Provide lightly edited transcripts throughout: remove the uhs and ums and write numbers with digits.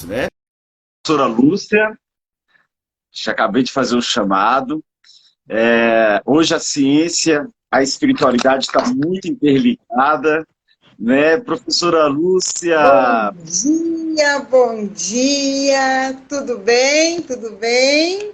Né? Professora Lúcia, acabei de fazer o chamado. Hoje a ciência, a espiritualidade está muito interligada, né? Professora Lúcia, Bom dia, tudo bem? Tudo bem?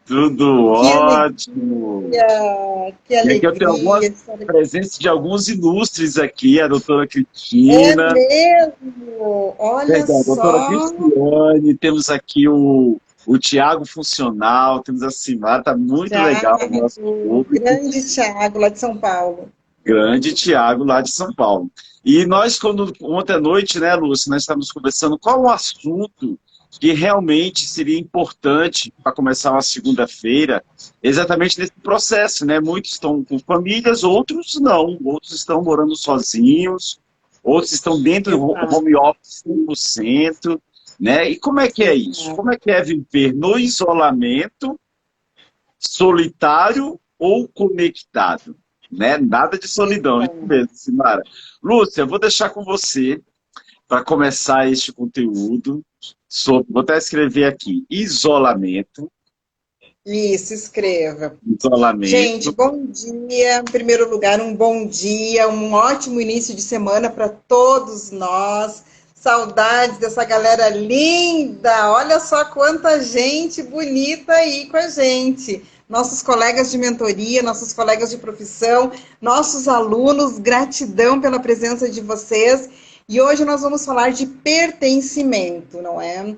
tudo Que ótimo. alegria, que E aqui eu tenho algumas alegria. presença de alguns ilustres aqui, a doutora É Cristina, mesmo, olha perdão, a doutora só. Cristiane, temos aqui o Tiago Funcional, temos a Simara, está muito legal o nosso Tiago, público. grande Tiago, lá de São Paulo. Grande Tiago, lá de São Paulo. E nós, ontem à noite, né, Lúcia, nós estávamos conversando qual o assunto que realmente seria importante para começar uma segunda-feira, exatamente nesse processo, né? Muitos estão com famílias, outros não, outros estão morando sozinhos, outros estão dentro do Exato, home office 100%, né? E como é que é isso? exato. Como é que é viver no isolamento, solitário ou conectado? Né? Nada de solidão, isso Então, mesmo, Simara. Lúcia, eu vou deixar com você para começar este conteúdo sobre, vou até escrever aqui, isolamento, isso, escreva. Gente, isolamento. bom dia. Em primeiro lugar, um bom dia, um ótimo início de semana para todos nós. Saudades dessa galera linda. Olha só quanta gente bonita aí com a gente. Nossos colegas de mentoria, nossos colegas de profissão, nossos alunos, gratidão pela presença de vocês. E hoje nós vamos falar de pertencimento, não é?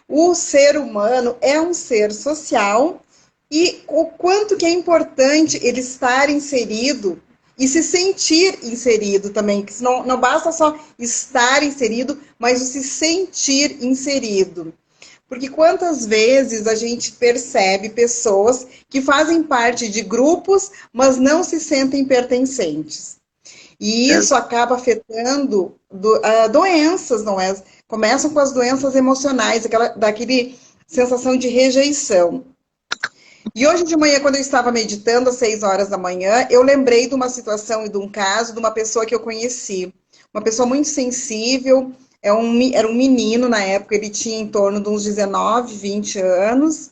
O ser humano é um ser social e o quanto que é importante ele estar inserido e se sentir inserido também, que não basta só estar inserido, mas o se sentir inserido. Porque quantas vezes a gente percebe pessoas que fazem parte de grupos, mas não se sentem pertencentes. E É, isso acaba afetando doenças, não é? Começam com as doenças emocionais, daquele sensação de rejeição. E hoje de manhã, quando eu estava meditando às 6 horas da manhã, eu lembrei de uma situação e de um caso de uma pessoa que eu conheci. Uma pessoa muito sensível, era um menino na época, ele tinha em torno de uns 19, 20 anos.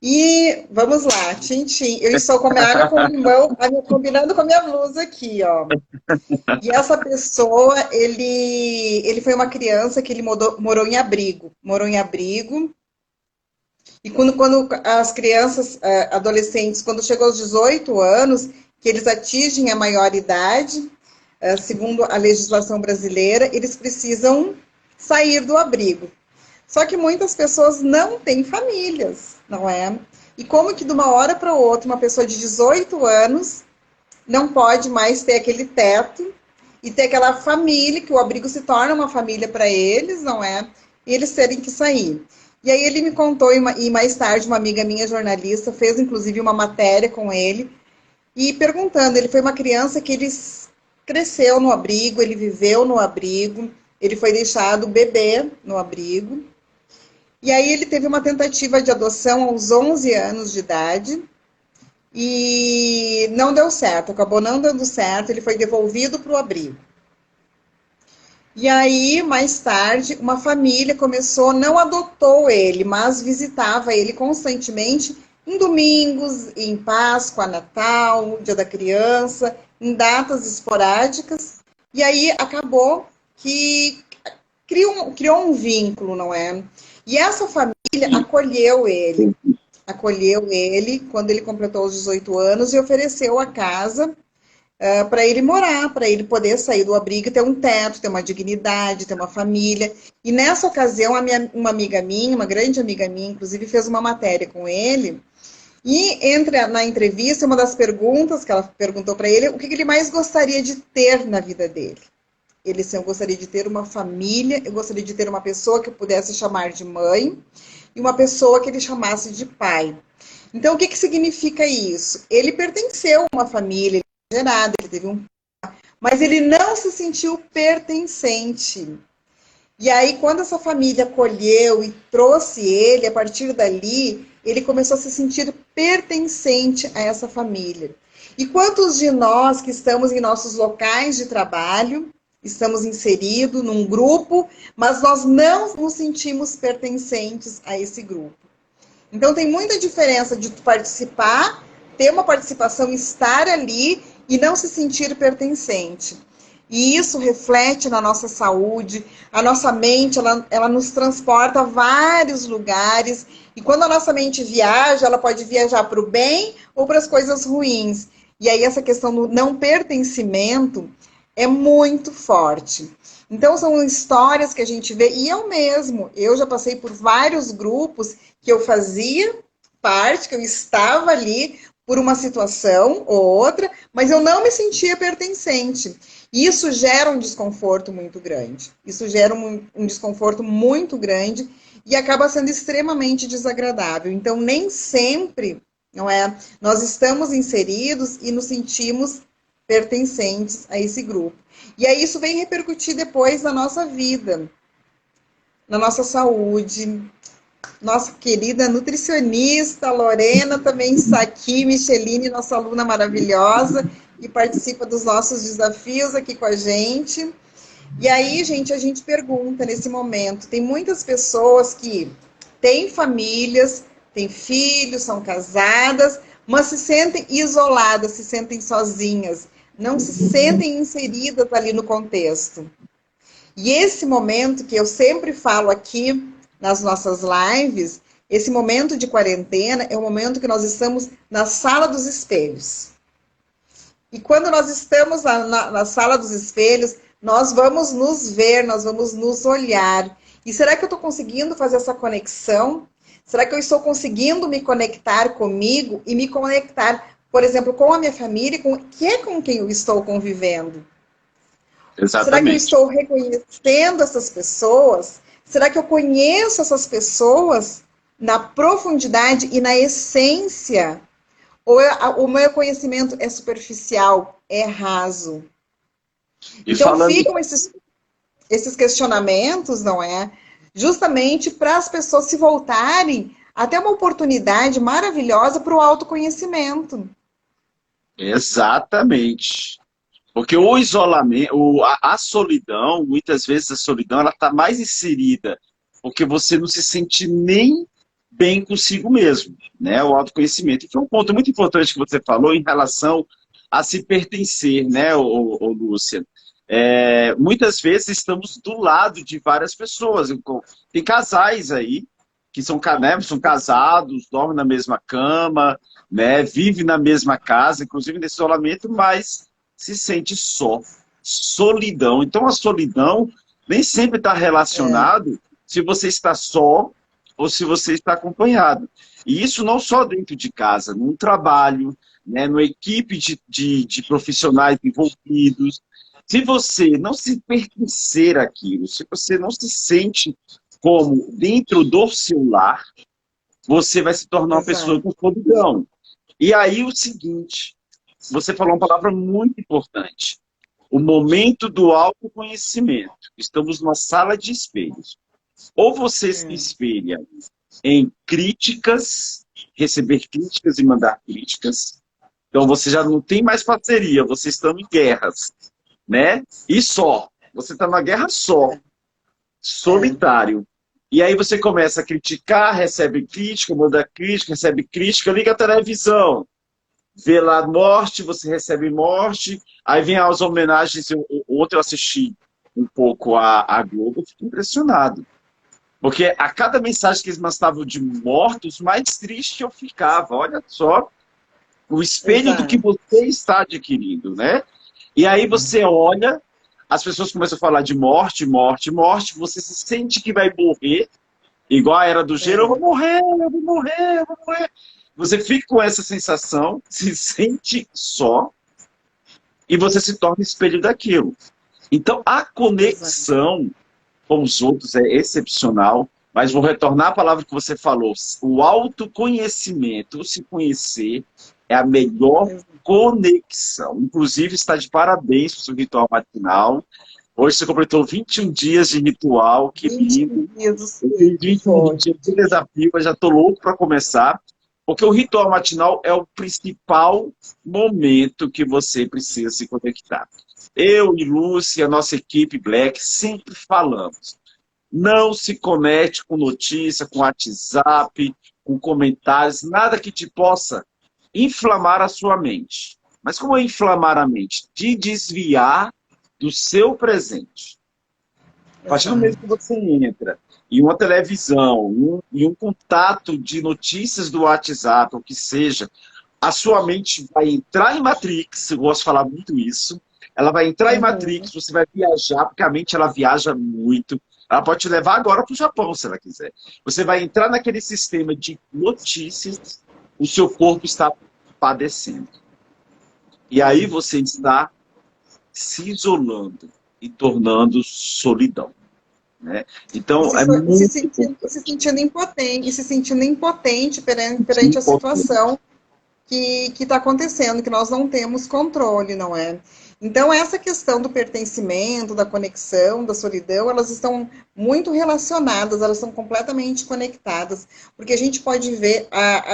E vamos lá, tintim. Eu estou com a minha água com limão, combinando com a minha blusa aqui, ó. E essa pessoa, ele foi uma criança que ele morou em abrigo. Morou em abrigo. E quando as crianças, adolescentes, quando chegam aos 18 anos, que eles atingem a maioridade, segundo a legislação brasileira, eles precisam sair do abrigo. Só que muitas pessoas não têm famílias, não é? E como que de uma hora para outra, uma pessoa de 18 anos não pode mais ter aquele teto e ter aquela família, que o abrigo se torna uma família para eles, não é? E eles terem que sair. E aí ele me contou, e mais tarde uma amiga minha, jornalista, fez inclusive uma matéria com ele, e perguntando, ele foi uma criança que ele cresceu no abrigo, ele viveu no abrigo, ele foi deixado bebê no abrigo, e aí ele teve uma tentativa de adoção aos 11 anos de idade, e não deu certo, acabou não dando certo, ele foi devolvido para o abrigo. E aí, mais tarde, uma família começou, não adotou ele, mas visitava ele constantemente em domingos, em Páscoa, Natal, Dia da Criança, em datas esporádicas. E aí acabou que criou um vínculo, não é? E essa família acolheu ele quando ele completou os 18 anos e ofereceu a casa para ele morar, para ele poder sair do abrigo, ter um teto, ter uma dignidade, ter uma família. E nessa ocasião, uma amiga minha, uma grande amiga minha, inclusive, fez uma matéria com ele. E na entrevista, uma das perguntas que ela perguntou para ele, o que ele mais gostaria de ter na vida dele. Ele disse, eu gostaria de ter uma família, eu gostaria de ter uma pessoa que eu pudesse chamar de mãe e uma pessoa que ele chamasse de pai. Então, o que significa isso? Ele pertenceu a uma família, ele foi gerado, ele teve um, mas ele não se sentiu pertencente. E aí, quando essa família acolheu e trouxe ele, a partir dali, ele começou a se sentir pertencente a essa família. E quantos de nós que estamos em nossos locais de trabalho, estamos inseridos num grupo, mas nós não nos sentimos pertencentes a esse grupo. Então tem muita diferença de participar, ter uma participação, estar ali e não se sentir pertencente. E isso reflete na nossa saúde, a nossa mente, ela nos transporta a vários lugares, e quando a nossa mente viaja, ela pode viajar para o bem ou para as coisas ruins. E aí essa questão do não pertencimento é muito forte. Então são histórias que a gente vê, e eu já passei por vários grupos que eu fazia parte, que eu estava ali por uma situação ou outra, mas eu não me sentia pertencente. E isso gera um desconforto muito grande. Isso gera um desconforto muito grande e acaba sendo extremamente desagradável. Então, nem sempre, não é, nós estamos inseridos e nos sentimos pertencentes a esse grupo. E aí isso vem repercutir depois na nossa vida, na nossa saúde. Nossa querida nutricionista Lorena também está aqui, Micheline, nossa aluna maravilhosa, que participa dos nossos desafios aqui com a gente. E aí, gente, a gente pergunta nesse momento, tem muitas pessoas que têm famílias, têm filhos, são casadas, mas se sentem isoladas, se sentem sozinhas, não se sentem inseridas ali no contexto. E esse momento que eu sempre falo aqui nas nossas lives, esse momento de quarentena é o momento que nós estamos na sala dos espelhos. E quando nós estamos na sala dos espelhos, nós vamos nos ver, nós vamos nos olhar. E será que eu estou conseguindo fazer essa conexão? Será que eu estou conseguindo me conectar comigo e me conectar, por exemplo, com a minha família, que é com quem eu estou convivendo? Exatamente. Será que eu estou reconhecendo essas pessoas? Será que eu conheço essas pessoas na profundidade e na essência? Ou o meu conhecimento é superficial, é raso? Então ficam esses questionamentos, não é? Justamente para as pessoas se voltarem até uma oportunidade maravilhosa para o autoconhecimento. Exatamente. Porque o isolamento, a solidão, muitas vezes a solidão, ela está mais inserida, porque você não se sente nem bem consigo mesmo, né? O autoconhecimento. E foi um ponto muito importante que você falou em relação a se pertencer, né, Lúcia? Muitas vezes estamos do lado de várias pessoas. Tem casais aí que são casados, dormem na mesma cama, né, vivem na mesma casa, inclusive nesse isolamento, mas se sente só, solidão. Então a solidão nem sempre está relacionado se você está só ou se você está acompanhado. E isso não só dentro de casa, no trabalho, né, numa equipe de profissionais envolvidos. Se você não se pertencer àquilo, se você não se sente como dentro do seu lar, você vai se tornar uma pessoa com solidão. E aí o seguinte, você falou uma palavra muito importante. O momento do autoconhecimento. Estamos numa sala de espelhos. Ou você se espelha em críticas, receber críticas e mandar críticas. Então você já não tem mais parceria, vocês estão em guerras, né? E só. Você está numa guerra só. Solitário. E aí você começa a criticar, recebe crítica, manda crítica, recebe crítica, liga a televisão. Vê lá morte, você recebe morte, aí vem as homenagens. Ontem eu assisti um pouco a Globo, eu fiquei impressionado. Porque a cada mensagem que eles mandavam de mortos, mais triste eu ficava. Olha só, o espelho do que você está adquirindo, né? E aí você olha, as pessoas começam a falar de morte, morte, morte, você se sente que vai morrer, igual a Era do Gelo, eu vou morrer, eu vou morrer, eu vou morrer. Você fica com essa sensação, se sente só, e você se torna espelho daquilo. Então, a conexão com os outros é excepcional, mas vou retornar à palavra que você falou. O autoconhecimento, o se conhecer, é a melhor conexão. Inclusive, está de parabéns para o seu ritual matinal. Hoje você completou 21 dias de ritual, que lindo. 21 dias de desafio, eu já estou louco para começar. Porque o ritual matinal é o principal momento que você precisa se conectar. Eu e Lúcia, a nossa equipe Black, sempre falamos. Não se conecte com notícia, com WhatsApp, com comentários, nada que te possa inflamar a sua mente. Mas como é inflamar a mente? De desviar do seu presente. A partir do momento que você entra em uma televisão, em um contato de notícias do WhatsApp, ou que seja, a sua mente vai entrar em Matrix, eu gosto de falar muito isso, ela vai entrar em Matrix, você vai viajar, porque a mente ela viaja muito, ela pode te levar agora para o Japão, se ela quiser. Você vai entrar naquele sistema de notícias, o seu corpo está padecendo. E aí você está se isolando e tornando solidão. Né? Então, é muito se sentindo impotente perante a situação que está acontecendo, que nós não temos controle, não é? Então, essa questão do pertencimento, da conexão, da solidão, elas estão muito relacionadas, elas são completamente conectadas, porque a gente pode ver,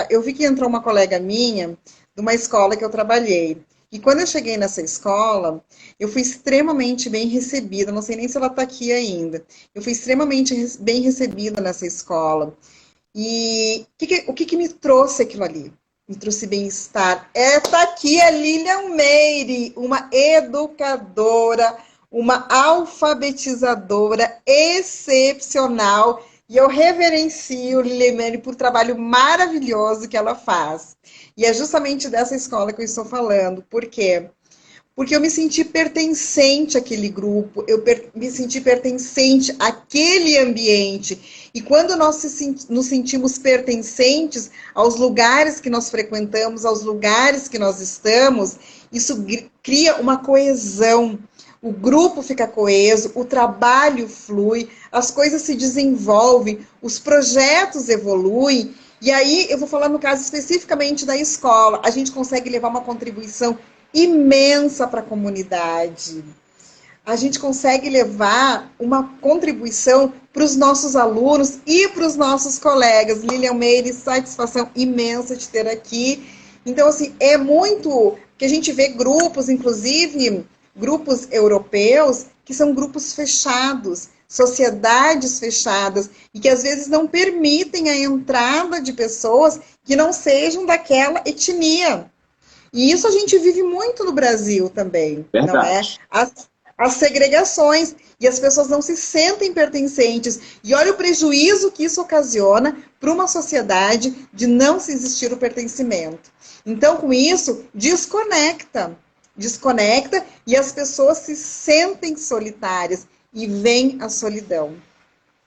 eu vi que entrou uma colega minha de uma escola que eu trabalhei, e quando eu cheguei nessa escola, eu fui extremamente bem recebida, não sei nem se ela está aqui ainda, eu fui extremamente bem recebida nessa escola, e o que me trouxe aquilo ali? Me trouxe bem-estar. Tá aqui a Lilian Meire, uma educadora, uma alfabetizadora excepcional. E eu reverencio Lilian Meire por trabalho maravilhoso que ela faz. E é justamente dessa escola que eu estou falando. Por quê? Porque eu me senti pertencente àquele grupo, me senti pertencente àquele ambiente. E quando nós nos sentimos pertencentes aos lugares que nós frequentamos, aos lugares que nós estamos, isso cria uma coesão. O grupo fica coeso, o trabalho flui, as coisas se desenvolvem, os projetos evoluem. E aí, eu vou falar no caso especificamente da escola, a gente consegue levar uma contribuição imensa para a comunidade. A gente consegue levar uma contribuição para os nossos alunos e para os nossos colegas. Lilian Meire, satisfação imensa de ter aqui. Então, assim, é muito que a gente vê grupos, inclusive grupos europeus, que são grupos fechados, sociedades fechadas, e que às vezes não permitem a entrada de pessoas que não sejam daquela etnia. E isso a gente vive muito no Brasil também, não é? verdade. As segregações, e as pessoas não se sentem pertencentes. E olha o prejuízo que isso ocasiona para uma sociedade de não se existir o pertencimento. Então, com isso, desconecta e as pessoas se sentem solitárias e vem a solidão.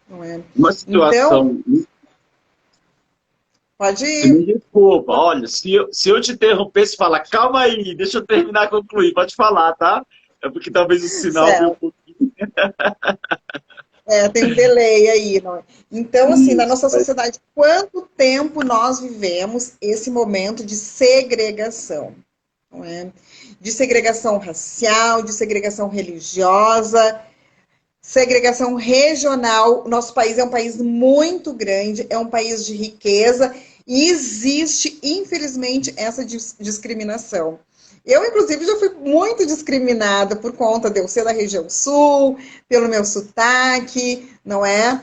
Não é? Uma situação... Então, pode Você me ir. desculpa, olha, se eu te interrompesse e falar, calma aí, deixa eu terminar, concluir, pode falar, tá? É porque talvez o sinal veio um pouquinho. Tem um delay aí. Não é? Então, assim, na Isso, nossa sociedade, quanto tempo nós vivemos esse momento de segregação? Não é? De segregação racial, de segregação religiosa, segregação regional. Nosso país é um país muito grande, é um país de riqueza e existe, infelizmente, essa discriminação. Eu, inclusive, já fui muito discriminada por conta de eu ser da região sul, pelo meu sotaque, não é?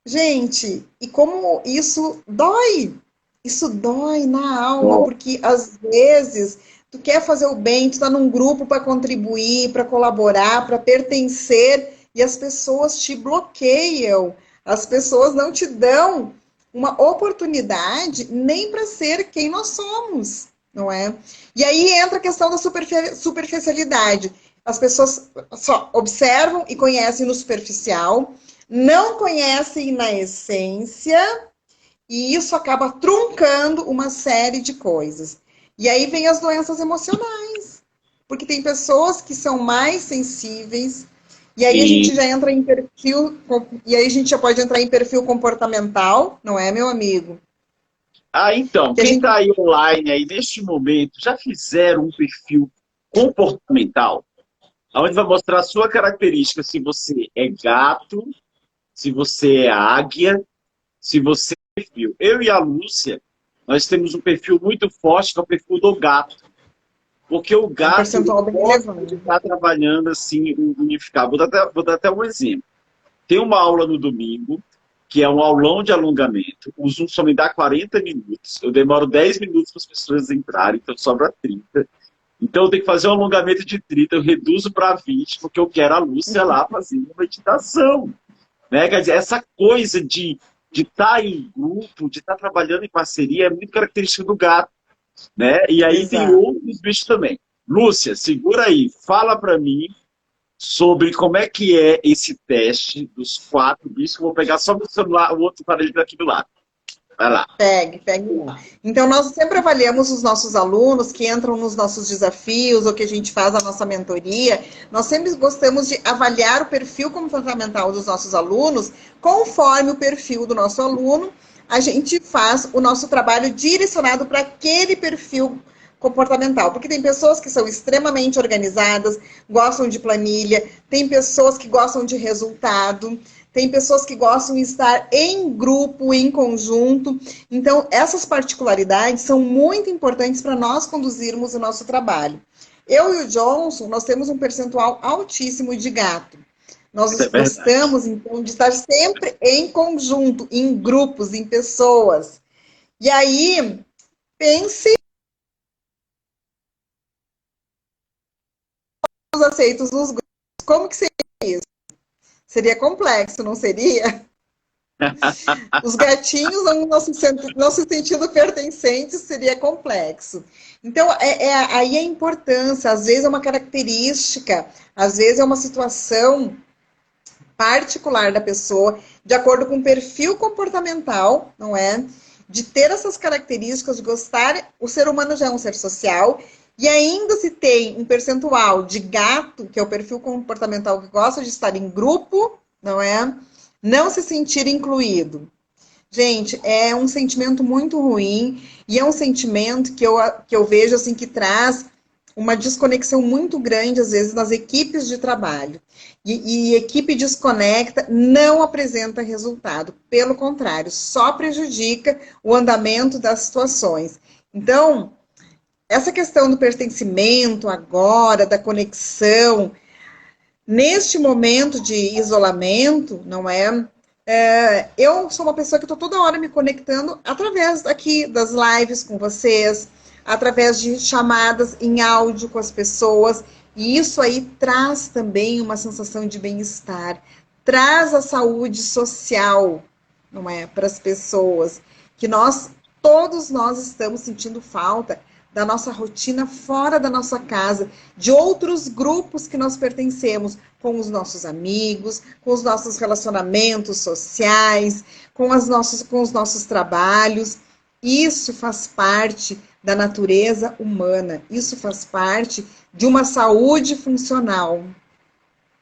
Gente, e como isso dói? Isso dói na alma, bom, porque às vezes tu quer fazer o bem, tu tá num grupo para contribuir, para colaborar, para pertencer, e as pessoas te bloqueiam. As pessoas não te dão uma oportunidade nem para ser quem nós somos, não é? E aí entra a questão da superficialidade. As pessoas só observam e conhecem no superficial, não conhecem na essência, e isso acaba truncando uma série de coisas. E aí vem as doenças emocionais, porque tem pessoas que são mais sensíveis, e aí a gente e, já entra em perfil, e aí a gente já pode entrar em perfil comportamental, não é, meu amigo? então, Que a quem gente está aí online aí neste momento, já fizeram um perfil comportamental, onde vai mostrar a sua característica, se você é gato, se você é águia, se você é perfil. Eu e a Lúcia, nós temos um perfil muito forte, que é o perfil do gato. Porque o É um gato ele percentual bem gosta de elevado. estar trabalhando assim, unificado. Vou dar até um exemplo. Tem uma aula no domingo, que é um aulão de alongamento. O Zoom só me dá 40 minutos. Eu demoro 10 minutos para as pessoas entrarem, então sobra 30. Então eu tenho que fazer um alongamento de 30, eu reduzo para 20, porque eu quero a Lúcia lá fazendo uma meditação. Né? Quer dizer, essa coisa de estar em grupo, de estar trabalhando em parceria, é muito característica do gato. Né? E aí tem Exato. outros bichos também. Lúcia, segura aí, fala para mim sobre como é que é esse teste dos 4 bichos. Eu vou pegar só meu celular, o outro aparelho daqui do lado. Vai lá. Pegue, pegue lá. Então, nós sempre avaliamos os nossos alunos que entram nos nossos desafios ou que a gente faz a nossa mentoria. Nós sempre gostamos de avaliar o perfil comportamental dos nossos alunos. Conforme o perfil do nosso aluno, a gente faz o nosso trabalho direcionado para aquele perfil comportamental. Porque tem pessoas que são extremamente organizadas, gostam de planilha, tem pessoas que gostam de resultado. Tem pessoas que gostam de estar em grupo, em conjunto. Então, essas particularidades são muito importantes para nós conduzirmos o nosso trabalho. Eu e o Johnson, nós temos um percentual altíssimo de gato. Isso Nós é verdade. gostamos, então, de estar sempre em conjunto, em grupos, em pessoas. E aí, pense nos aceitos nos grupos. Como que seria isso? Seria complexo, não seria? Os gatinhos não se sentindo pertencentes seria complexo. Então, aí a importância, às vezes é uma característica, às vezes é uma situação particular da pessoa, de acordo com o perfil comportamental, não é? De ter essas características, de gostar, o ser humano já é um ser social, e ainda se tem um percentual de gato, que é o perfil comportamental que gosta de estar em grupo, não é? Não se sentir incluído. Gente, é um sentimento muito ruim e é um sentimento que eu vejo assim que traz uma desconexão muito grande, às vezes, nas equipes de trabalho. E equipe desconecta não apresenta resultado. Pelo contrário, só prejudica o andamento das situações. Então, essa questão do pertencimento agora, da conexão, neste momento de isolamento, não é? Eu sou uma pessoa que estou toda hora me conectando através aqui das lives com vocês, através de chamadas em áudio com as pessoas, e isso aí traz também uma sensação de bem-estar, traz a saúde social, não é, para as pessoas, que todos nós estamos sentindo falta da nossa rotina fora da nossa casa, de outros grupos que nós pertencemos, com os nossos amigos, com os nossos relacionamentos sociais, com os nossos trabalhos. Isso faz parte da natureza humana, isso faz parte de uma saúde funcional.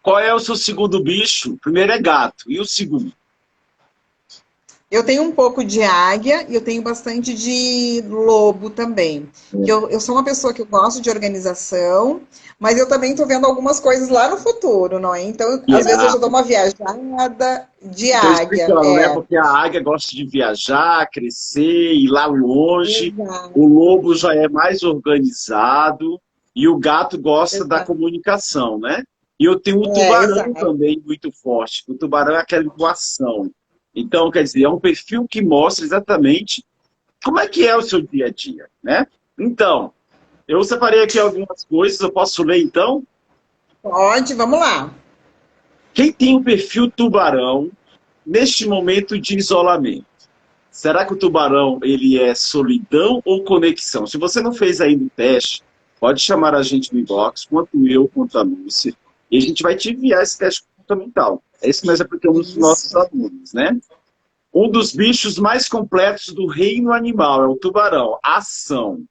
Qual é o seu segundo bicho? O primeiro é gato. E o segundo? Eu tenho um pouco de águia e eu tenho bastante de lobo também. Eu sou uma pessoa que eu gosto de organização, mas eu também estou vendo algumas coisas lá no futuro, não é? Então, Que às vezes eu é, já dou uma viajada de estou águia. explicando, né? É, Porque a águia gosta de viajar, crescer, ir lá longe. O exato, lobo já é mais organizado e o gato gosta da exato. comunicação, né? E eu tenho o É, tubarão exato. também muito forte. O tubarão é aquela voação. Então, quer dizer, é um perfil que mostra exatamente como é que é o seu dia a dia, né? Então, eu separei aqui algumas coisas, eu posso ler então? Pode, vamos lá. Quem tem o perfil tubarão neste momento de isolamento? Será que o tubarão ele é solidão ou conexão? Se você não fez ainda o teste, pode chamar a gente no inbox, quanto eu, quanto a Lúcia, e a gente vai te enviar esse teste comportamental. É isso que nós aplicamos nos nossos Isso. alunos, né? Um dos bichos mais completos do reino animal é o tubarão. Ação.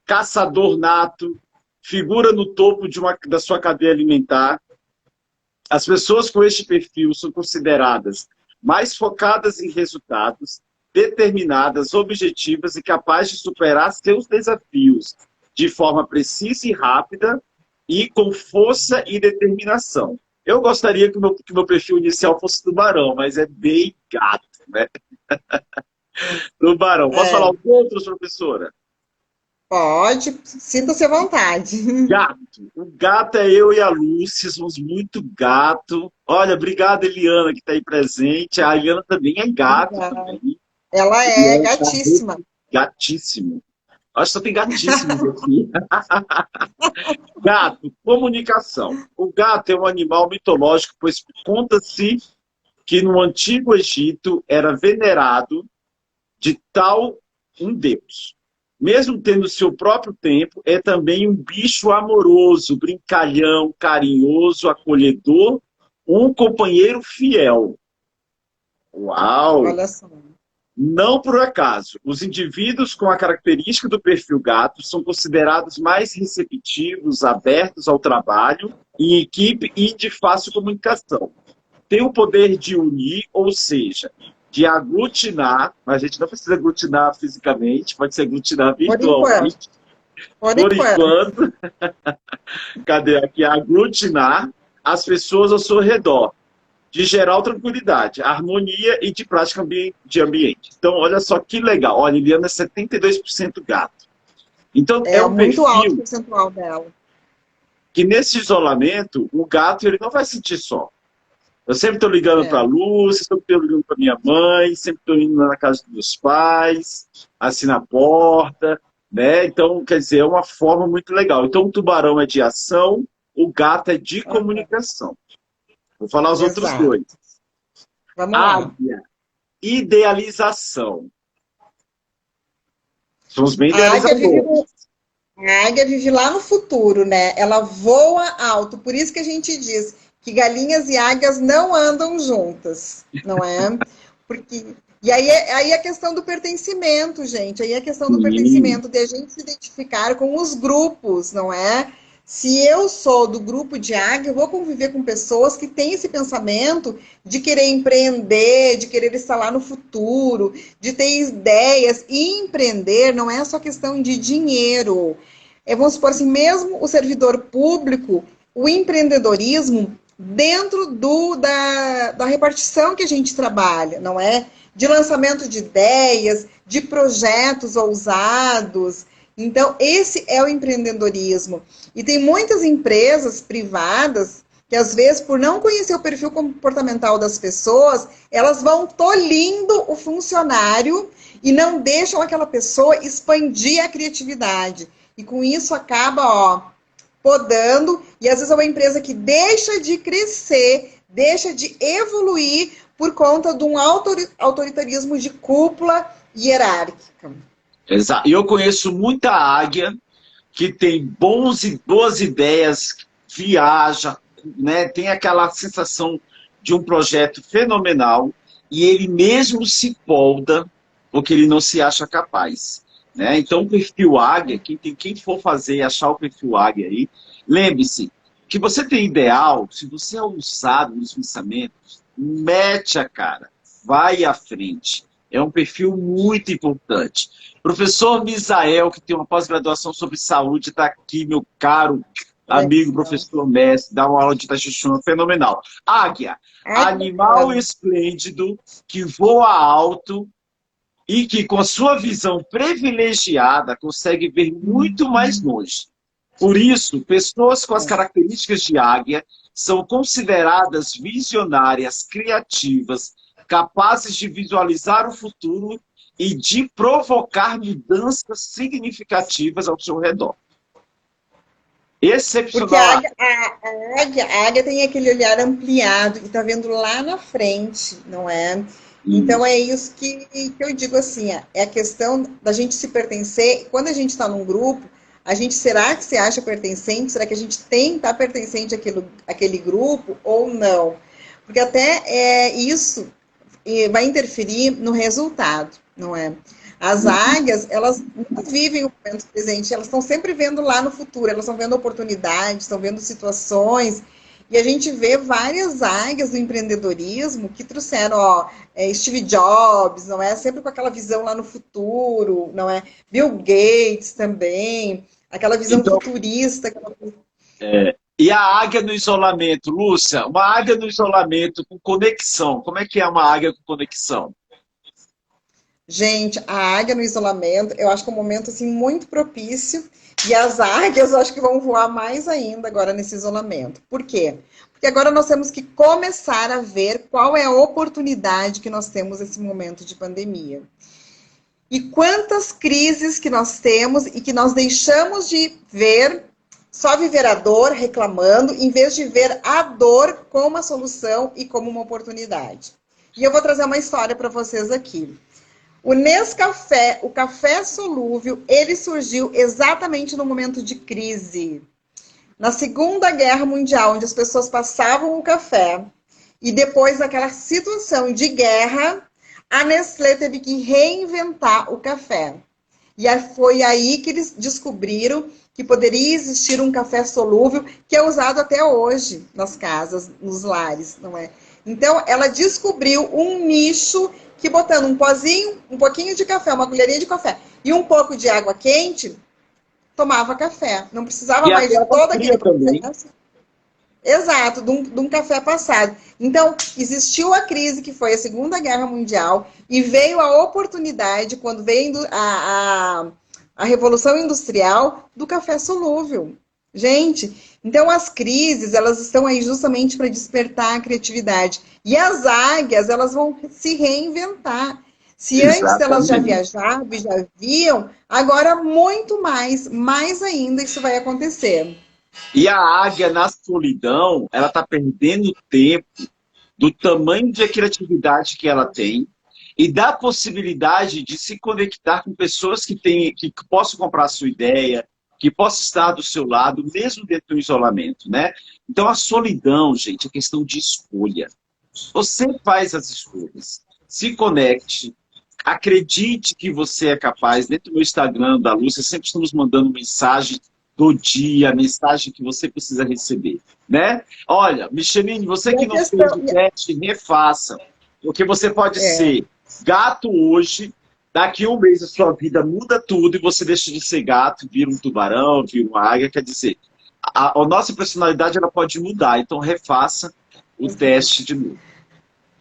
Caçador nato, figura no topo da sua cadeia alimentar. As pessoas com este perfil são consideradas mais focadas em resultados, determinadas, objetivas e capazes de superar seus desafios de forma precisa e rápida e com força e determinação. Eu gostaria que o meu perfil inicial fosse tubarão, mas é bem gato, né? Tubarão. Posso falar É. os outros, professora? Pode, sinta-se à vontade. Gato. O gato é eu e a Lúcia, somos muito gato. Olha, obrigado, Eliana, que está aí presente. A Eliana também é gato Obrigada. também. Ela é Eliana tá gatíssima. gatíssimo. Acho que só tem gatíssimos aqui. Gato, comunicação. O gato é um animal mitológico, pois conta-se que no Antigo Egito era venerado de tal um deus. Mesmo tendo seu próprio tempo, é também um bicho amoroso, brincalhão, carinhoso, acolhedor, um companheiro fiel. Uau! Olha só. Não por acaso, os indivíduos com a característica do perfil gato são considerados mais receptivos, abertos ao trabalho, em equipe e de fácil comunicação. Tem o poder de unir, ou seja, de aglutinar, mas a gente não precisa aglutinar fisicamente, pode ser aglutinar Por enquanto. virtualmente, Por por enquanto. enquanto, cadê aqui? Aglutinar as pessoas ao seu redor, de geral tranquilidade, harmonia e de prática de ambiente. Então, olha só que legal. Olha, Eliana é 72% gato. Então, é É um muito alto o perfil percentual dela. que, nesse isolamento, o gato ele não vai sentir só. Eu sempre estou ligando para a É. Lúcia, sempre estou ligando para minha mãe, sempre estou indo na casa dos meus pais, assim na porta, né? Então, quer dizer, é uma forma muito legal. Então, o tubarão é de ação, o gato é de Aham. comunicação. Vou falar os outros Exato. dois. Vamos lá. Águia, idealização. Somos bem A águia vive idealizadores. no- A águia vive lá no futuro, né? Ela voa alto. Por isso que a gente diz que galinhas e águias não andam juntas, não é? Porque e aí a questão do pertencimento, gente. Aí a questão do Sim. pertencimento, de a gente se identificar com os grupos, não é? Se eu sou do grupo de águia, eu vou conviver com pessoas que têm esse pensamento de querer empreender, de querer estar lá no futuro, de ter ideias. E empreender não é só questão de dinheiro. Vamos supor assim, mesmo o servidor público, o empreendedorismo dentro da repartição que a gente trabalha, não é? De lançamento de ideias, de projetos ousados. Então, esse é o empreendedorismo. E tem muitas empresas privadas que, às vezes, por não conhecer o perfil comportamental das pessoas, elas vão tolhindo o funcionário e não deixam aquela pessoa expandir a criatividade. E com isso acaba, ó, podando, e às vezes é uma empresa que deixa de crescer, deixa de evoluir por conta de um autoritarismo de cúpula hierárquica. Exato. E eu conheço muita águia que tem boas ideias, viaja, né? Tem aquela sensação de um projeto fenomenal e ele mesmo se polda porque ele não se acha capaz. Né? Então, o perfil águia, quem for fazer e achar o perfil águia aí, lembre-se que você tem ideal, se você é ousado nos pensamentos, mete a cara, vai à frente. É um perfil muito importante. Professor Misael, que tem uma pós-graduação sobre saúde, está aqui, meu caro amigo, Legal. professor mestre, dá uma aula de Tai Chi Chuan fenomenal. Águia, Ai, que animal bacana. esplêndido, que voa alto e que, com a sua visão privilegiada, consegue ver muito mais longe. Por isso, pessoas com as características de águia são consideradas visionárias, criativas, capazes de visualizar o futuro e de provocar mudanças significativas ao seu redor. Porque Excepcional. a águia tem aquele olhar ampliado e está vendo lá na frente, não é? Então é isso que eu digo assim, é a questão da gente se pertencer. Quando a gente está num grupo, a gente será que se acha pertencente? Será que a gente tem que estar pertencente àquele grupo ou não? Porque até isso vai interferir no resultado, não é? As águias, elas não vivem o momento presente, elas estão sempre vendo lá no futuro, elas estão vendo oportunidades, estão vendo situações, e a gente vê várias águias do empreendedorismo que trouxeram, ó, Steve Jobs, não é? Sempre com aquela visão lá no futuro, não é? Bill Gates também, aquela visão Então, futurista. e a águia no isolamento, Lúcia, uma águia no isolamento com conexão. Como é que é uma águia com conexão? Gente, a águia no isolamento, eu acho que é um momento assim muito propício e as águias eu acho que vão voar mais ainda agora nesse isolamento. Por quê? Porque agora nós temos que começar a ver qual é a oportunidade que nós temos nesse momento de pandemia. E quantas crises que nós temos e que nós deixamos de ver, só viver a dor reclamando, em vez de ver a dor como uma solução e como uma oportunidade. E eu vou trazer uma história para vocês aqui. O Nescafé, o café solúvel, ele surgiu exatamente no momento de crise. Na Segunda Guerra Mundial, onde as pessoas passavam o café, e depois daquela situação de guerra, a Nestlé teve que reinventar o café. E foi aí que eles descobriram que poderia existir um café solúvel, que é usado até hoje nas casas, nos lares, não é? Então, ela descobriu um nicho que botando um pozinho, um pouquinho de café, uma colherinha de café e um pouco de água quente, tomava café. Não precisava E mais até de água todo fria aquele também. processo. Exato, de um café passado. Então, existiu a crise que foi a Segunda Guerra Mundial e veio a oportunidade, quando veio a Revolução Industrial, do café solúvel. Gente, então as crises, elas estão aí justamente para despertar a criatividade. E as águias, elas vão se reinventar. Se antes elas já Exatamente. viajavam e já viam, agora muito mais ainda isso vai acontecer. E a águia na solidão, ela está perdendo tempo do tamanho de criatividade que ela tem e da possibilidade de se conectar com pessoas que possam comprar a sua ideia, que possam estar do seu lado, mesmo dentro do isolamento, né? Então a solidão, gente, é questão de escolha. Você faz as escolhas. Se conecte. Acredite que você é capaz. Dentro do meu Instagram, da Lúcia, sempre estamos mandando mensagem do dia, mensagem que você precisa receber, né? Olha, Micheline, você E que a não fez questão. o teste, refaça. Porque você pode É, ser gato hoje, daqui a um mês a sua vida muda tudo e você deixa de ser gato, vira um tubarão, vira uma águia. Quer dizer, a nossa personalidade ela pode mudar. Então, refaça o teste de novo.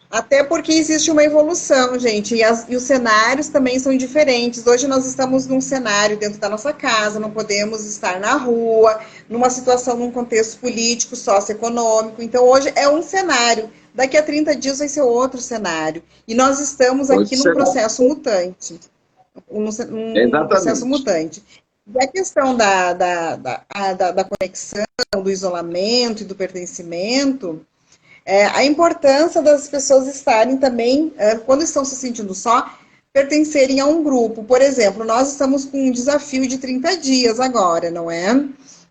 até porque existe uma evolução, gente, e os cenários também são diferentes. Hoje nós estamos num cenário dentro da nossa casa, não podemos estar na rua, numa situação, num contexto político, socioeconômico. Então, hoje é um cenário. Daqui a 30 dias vai ser outro cenário. E nós estamos Pode aqui num ser. processo mutante. Num processo Exatamente. mutante. E a questão da conexão, do isolamento e do pertencimento, a importância das pessoas estarem também, quando estão se sentindo só, pertencerem a um grupo. Por exemplo, nós estamos com um desafio de 30 dias agora, não é?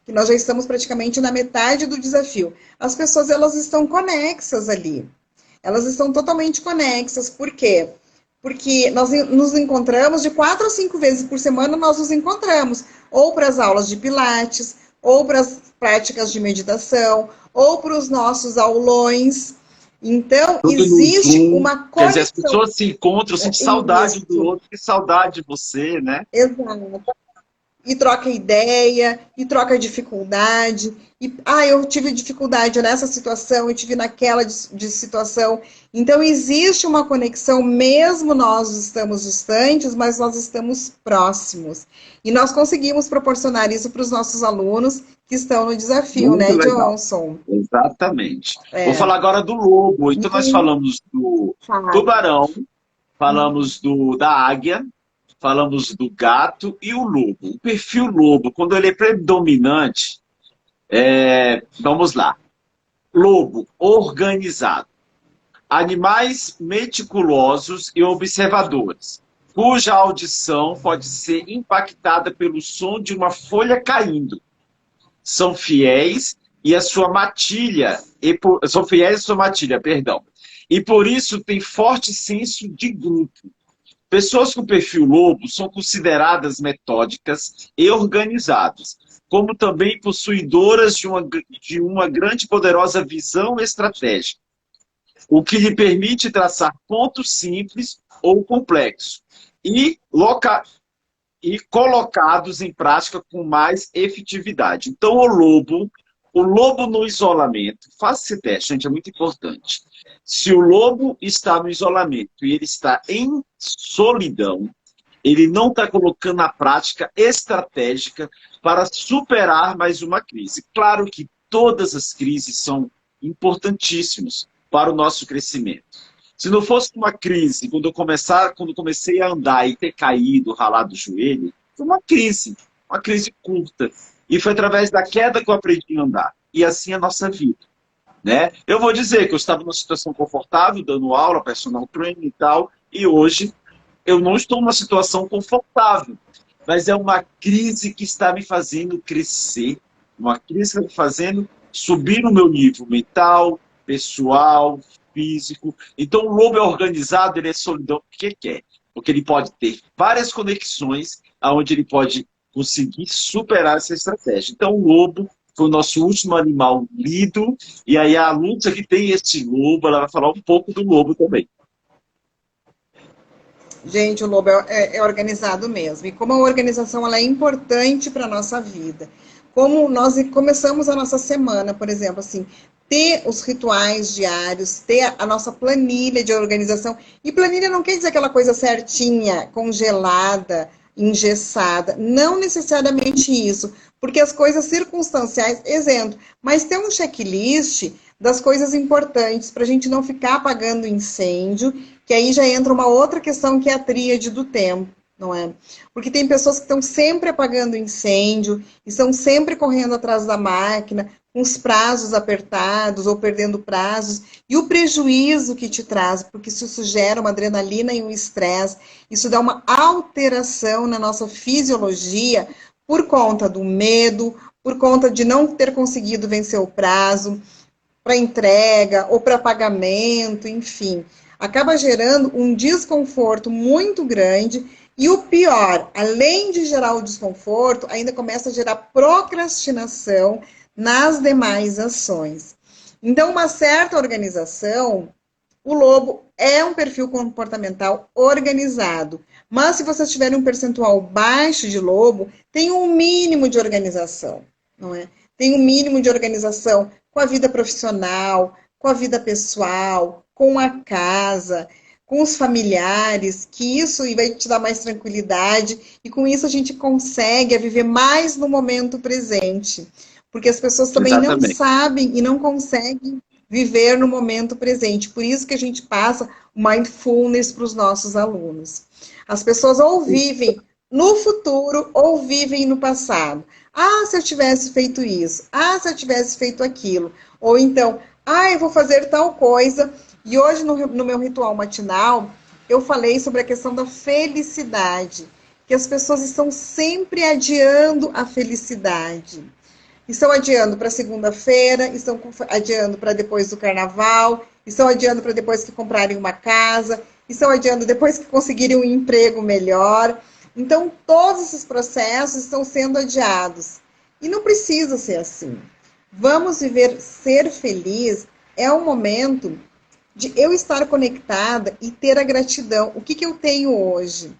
Que nós já estamos praticamente na metade do desafio. As pessoas, elas estão conexas ali. Elas estão totalmente conexas. Por quê? Porque nós nos encontramos de 4 a 5 vezes por semana, nós nos encontramos. Ou para as aulas de pilates, ou para as práticas de meditação, ou para os nossos aulões. Então, Tudo no existe Zoom. uma Quer dizer, as conexão. pessoas se encontram, sentem saudade do Isso, outro, que saudade de você, né? exato. E troca ideia, e troca dificuldade. E, eu tive dificuldade nessa situação, eu tive naquela de situação. Então, existe uma conexão, mesmo nós estamos distantes, mas nós estamos próximos. E nós conseguimos proporcionar isso para os nossos alunos que estão no desafio, Muito né, legal. Johnson? Exatamente. Vou É. falar agora do lobo. Então, nós E, falamos do fala. tubarão, falamos da águia, falamos do gato e o lobo. O perfil lobo, quando ele é predominante, vamos lá. Lobo, organizado. Animais meticulosos e observadores, cuja audição pode ser impactada pelo som de uma folha caindo. São fiéis e a sua matilha, são fiéis à sua matilha, perdão. E por isso tem forte senso de grupo. Pessoas com perfil lobo são consideradas metódicas e organizadas, como também possuidoras de uma grande e poderosa visão estratégica, o que lhe permite traçar pontos simples ou complexos e, e colocados em prática com mais efetividade. Então, o lobo no isolamento, faça esse teste, gente, é muito importante. Se o lobo está no isolamento e ele está em solidão, ele não está colocando na prática estratégica para superar mais uma crise. Claro que todas as crises são importantíssimas para o nosso crescimento. Se não fosse uma crise, quando comecei a andar e ter caído, ralado o joelho, foi uma crise curta. E foi através da queda que eu aprendi a andar. E assim é a nossa vida. Né? Eu vou dizer que eu estava numa situação confortável, dando aula, personal training e tal, e hoje eu não estou numa situação confortável, mas é uma crise que está me fazendo crescer, uma crise que está me fazendo subir no meu nível mental, pessoal, físico. Então o lobo é organizado, ele é solidão, o que quer? Porque ele pode ter várias conexões aonde ele pode conseguir superar essa estratégia. Então o lobo foi o nosso último animal lido, e aí a Lúcia que tem esse lobo, ela vai falar um pouco do lobo também. Gente, o lobo é organizado mesmo. E como a organização ela é importante para a nossa vida. Como nós começamos a nossa semana, por exemplo, assim, ter os rituais diários, ter a nossa planilha de organização. E planilha não quer dizer aquela coisa certinha, congelada, engessada. Não necessariamente isso. Porque as coisas circunstanciais, exemplo, mas ter um checklist das coisas importantes para a gente não ficar apagando incêndio, que aí já entra uma outra questão que é a tríade do tempo, não é? Porque tem pessoas que estão sempre apagando incêndio, estão sempre correndo atrás da máquina, com os prazos apertados ou perdendo prazos, e o prejuízo que te traz, porque isso gera uma adrenalina e um estresse, isso dá uma alteração na nossa fisiologia por conta do medo, por conta de não ter conseguido vencer o prazo, para entrega ou para pagamento, enfim. Acaba gerando um desconforto muito grande e o pior, além de gerar o desconforto, ainda começa a gerar procrastinação nas demais ações. Então, uma certa organização, o lobo é um perfil comportamental organizado, mas se vocês tiverem um percentual baixo de lobo, tem um mínimo de organização, não é? Tem um mínimo de organização com a vida profissional, com a vida pessoal, com a casa, com os familiares, que isso vai te dar mais tranquilidade e com isso a gente consegue viver mais no momento presente. Porque as pessoas também não sabem e não conseguem viver no momento presente. Por isso que a gente passa o mindfulness para os nossos alunos. As pessoas ou vivem no futuro ou vivem no passado. Ah, se eu tivesse feito isso. Ah, se eu tivesse feito aquilo. Ou então, ah, eu vou fazer tal coisa. E hoje, no meu ritual matinal, eu falei sobre a questão da felicidade. Que as pessoas estão sempre adiando a felicidade. Estão adiando para segunda-feira, estão adiando para depois do carnaval, estão adiando para depois que comprarem uma casa, estão adiando depois que conseguirem um emprego melhor. Então, todos esses processos estão sendo adiados. E não precisa ser assim. Vamos viver, ser feliz é um momento de eu estar conectada e ter a gratidão. O que eu tenho hoje?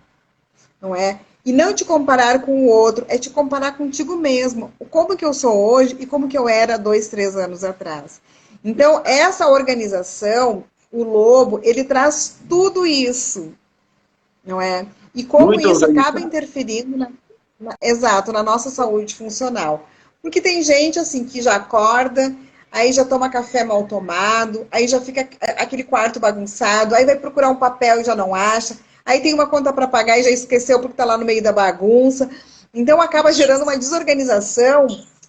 Não é? E não te comparar com o outro, é te comparar contigo mesmo. Como que eu sou hoje e como que eu era 2, 3 anos atrás. Então, essa organização, o lobo, ele traz tudo isso, não é? E como muito isso acaba interferindo, exato, na nossa saúde funcional. Porque tem gente, assim, que já acorda, aí já toma café mal tomado, aí já fica aquele quarto bagunçado, aí vai procurar um papel e já não acha, aí tem uma conta para pagar e já esqueceu porque está lá no meio da bagunça. Então, acaba gerando uma desorganização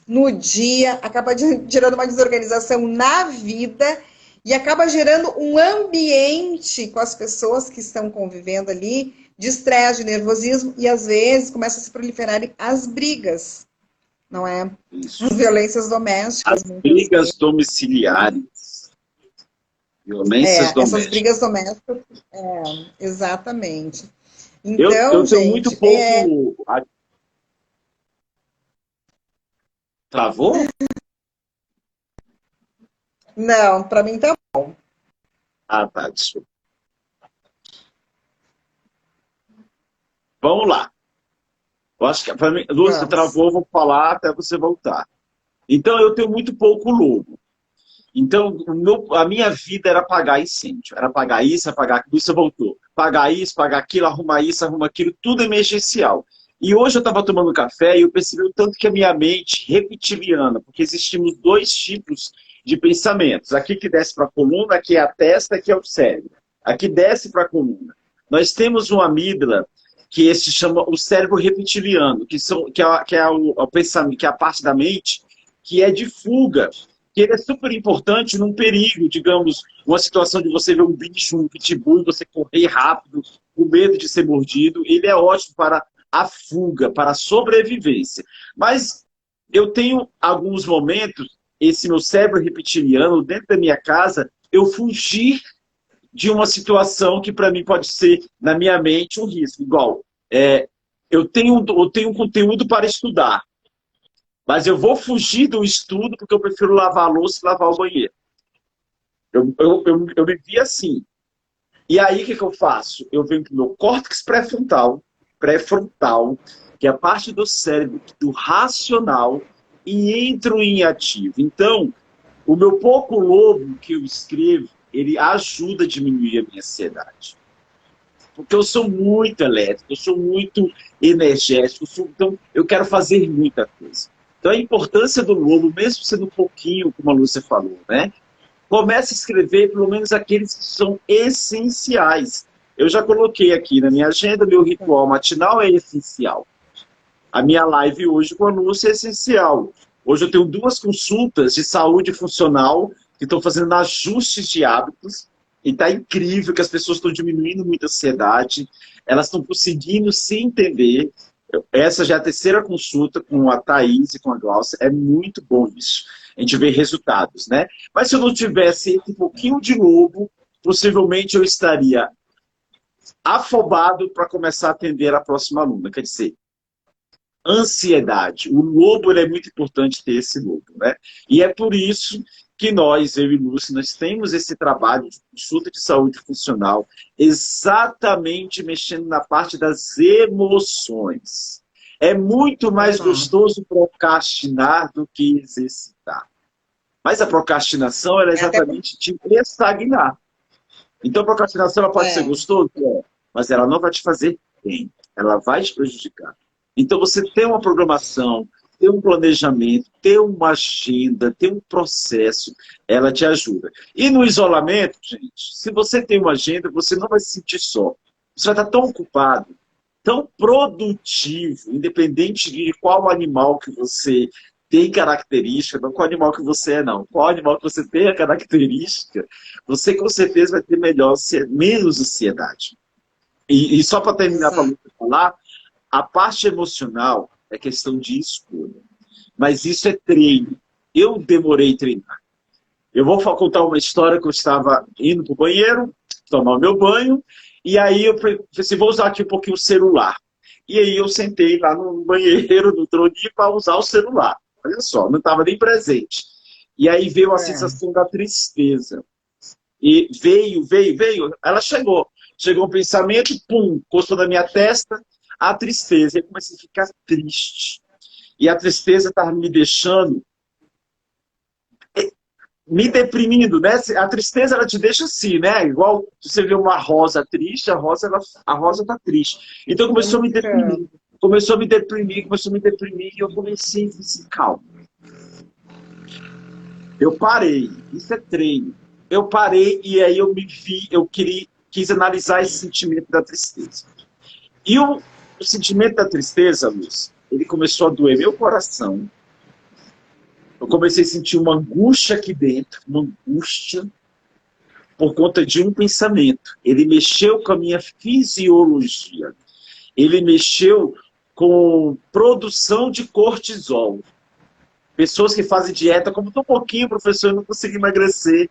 no dia, acaba gerando uma desorganização na vida e acaba gerando um ambiente com as pessoas que estão convivendo ali de estresse, de nervosismo e, às vezes, começam a se proliferarem as brigas, não é? Isso. As violências domésticas. As brigas domiciliares. Violências domésticas. Essas brigas domésticas, exatamente. Então, eu tenho gente, muito pouco... Travou? Não, para mim tá bom. Ah, tá, desculpa. Vamos lá. Eu acho que para mim, Lúcia travou, vou falar até você voltar. Então, eu tenho muito pouco lobo. Então, a minha vida era apagar incêndio. Era apagar isso, apagar aquilo, isso voltou. Pagar isso, pagar aquilo, arrumar isso, arrumar aquilo, tudo emergencial. E hoje eu estava tomando café e eu percebi o tanto que a minha mente reptiliana, porque existem dois tipos de pensamentos. Aqui que desce para a coluna, aqui é a testa, aqui é o cérebro. Aqui desce para a coluna. Nós temos uma amígdala que se chama o cérebro reptiliano, o pensamento, que é a parte da mente que é de fuga, que ele é super importante num perigo, digamos, uma situação de você ver um bicho, um pitbull, você correr rápido, com medo de ser mordido. Ele é ótimo para a fuga, para a sobrevivência. Mas eu tenho alguns momentos, esse meu cérebro reptiliano, dentro da minha casa, eu fugir de uma situação que para mim pode ser, na minha mente, um risco. Igual, eu tenho um conteúdo para estudar, mas eu vou fugir do estudo porque eu prefiro lavar a louça e lavar o banheiro. Eu vivi assim. E aí, o que eu faço? Eu venho para o meu córtex pré-frontal, que é a parte do cérebro, do racional, e entro em ativo. Então, o meu pouco lobo que eu escrevo, ele ajuda a diminuir a minha ansiedade. Porque eu sou muito elétrico, eu sou muito energético, então eu quero fazer muita coisa. Então a importância do lobo, mesmo sendo um pouquinho, como a Lúcia falou, né? Comece a escrever pelo menos aqueles que são essenciais. Eu já coloquei aqui na minha agenda, meu ritual matinal é essencial. A minha live hoje com a Lúcia é essencial. Hoje eu tenho 2 consultas de saúde funcional que estão fazendo ajustes de hábitos. E está incrível que as pessoas estão diminuindo muito a ansiedade. Elas estão conseguindo se entender. Essa já é a 3ª consulta com a Thaís e com a Glaucia. É muito bom isso. A gente vê resultados, né? Mas se eu não tivesse um pouquinho de lobo, possivelmente eu estaria afobado para começar a atender a próxima aluna. Quer dizer, ansiedade. O lobo, ele é muito importante ter esse lobo, né? E é por isso que nós, eu e Lúcia, nós temos esse trabalho de consulta de saúde funcional exatamente mexendo na parte das emoções. É muito mais gostoso procrastinar do que exercitar. Mas a procrastinação ela é exatamente de estagnar. Então a procrastinação ela pode ser gostosa, mas ela não vai te fazer bem. Ela vai te prejudicar. Então você tem uma programação, ter um planejamento, ter uma agenda, ter um processo, ela te ajuda. E no isolamento, gente, se você tem uma agenda, você não vai se sentir só. Você vai estar tão ocupado, tão produtivo, independente de qual animal que você tem característica, não qual animal que você é, não. Qual animal que você tem a característica, você com certeza vai ter menos ansiedade. E só para terminar para falar, a parte emocional é questão de escolha. Mas isso é treino. Eu demorei a treinar. Eu vou contar uma história que eu estava indo para o banheiro, tomar o meu banho, e aí eu pensei, vou usar aqui um pouquinho o celular. E aí eu sentei lá no banheiro, no troninho, para usar o celular. Olha só, não estava nem presente. E aí veio a sensação da tristeza. E veio, ela chegou. Chegou um pensamento, pum, encostou na minha testa, a tristeza. Eu comecei a ficar triste. E a tristeza estava me deixando, me deprimindo, né? A tristeza, ela te deixa assim, né? Igual você vê uma rosa triste, a rosa está triste. Então começou a me deprimir. Começou a me deprimir, e eu comecei a dizer, calma. Eu parei, isso é treino. Eu parei e aí eu me vi, quis analisar esse sentimento da tristeza. E o sentimento da tristeza, Lúcia, ele começou a doer meu coração. Eu comecei a sentir uma angústia aqui dentro, uma angústia, por conta de um pensamento. Ele mexeu com a minha fisiologia. Ele mexeu com produção de cortisol. Pessoas que fazem dieta, como tão pouquinho, professor, eu não consigo emagrecer.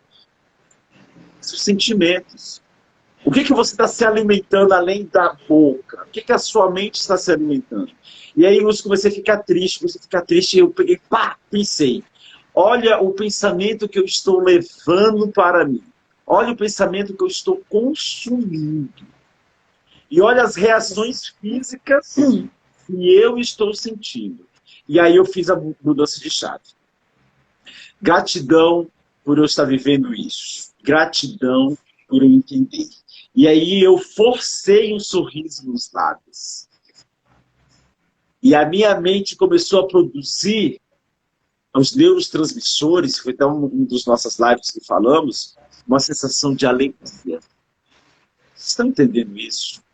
Esses sentimentos. O que você está se alimentando além da boca? O que a sua mente está se alimentando? E aí eu comecei a ficar triste, e eu peguei, pensei. Olha o pensamento que eu estou levando para mim. Olha o pensamento que eu estou consumindo. E olha as reações físicas que eu estou sentindo. E aí eu fiz a mudança de chave. Gratidão por eu estar vivendo isso. Gratidão por eu entender. E aí eu forcei um sorriso nos lábios. E a minha mente começou a produzir os neurotransmissores, foi até um dos nossas lives que falamos, uma sensação de alegria. Vocês estão entendendo isso?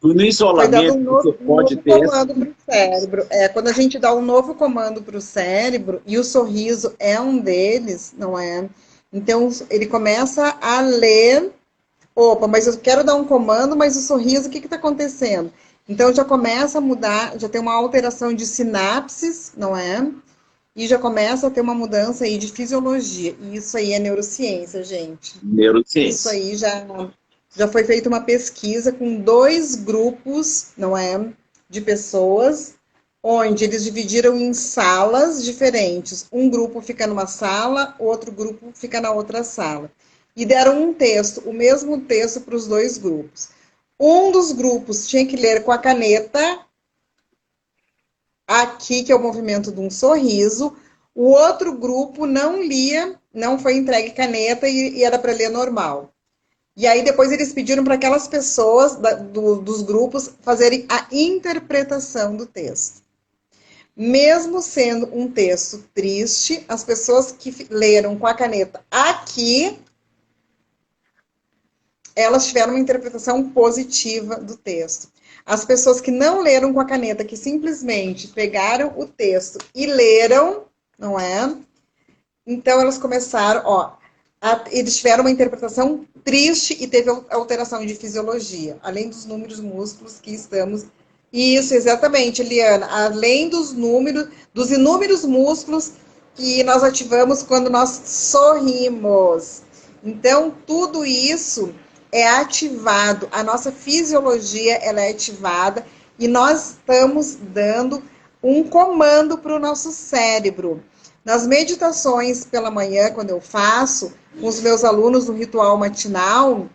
No Foi dado isolamento, você um pode novo ter essa... comando para o cérebro. Quando a gente dá um novo comando para o cérebro, e o sorriso é um deles, não é? Então, ele começa a ler, opa, mas eu quero dar um comando, mas o sorriso, o que está acontecendo? Então, já começa a mudar, já tem uma alteração de sinapses, não é? E já começa a ter uma mudança aí de fisiologia. E isso aí é neurociência, gente. Isso Neurociência. aí já foi feita uma pesquisa com 2 grupos, não é, de pessoas, onde eles dividiram em salas diferentes. Um grupo fica numa sala, outro grupo fica na outra sala. E deram um texto, o mesmo texto para os 2 grupos. Um dos grupos tinha que ler com a caneta, aqui que é o movimento de um sorriso. O outro grupo não lia, não foi entregue caneta e era para ler normal. E aí depois eles pediram para aquelas pessoas dos grupos fazerem a interpretação do texto. Mesmo sendo um texto triste, as pessoas que leram com a caneta aqui, elas tiveram uma interpretação positiva do texto. As pessoas que não leram com a caneta, que simplesmente pegaram o texto e leram, não é? Então elas começaram, eles tiveram uma interpretação triste e teve alteração de fisiologia, além dos números músculos que estamos... Isso, exatamente, Eliana. Além dos números, dos inúmeros músculos que nós ativamos quando nós sorrimos. Então, tudo isso é ativado, a nossa fisiologia ela é ativada e nós estamos dando um comando para o nosso cérebro. Nas meditações pela manhã, quando eu faço com os meus alunos no ritual matinal,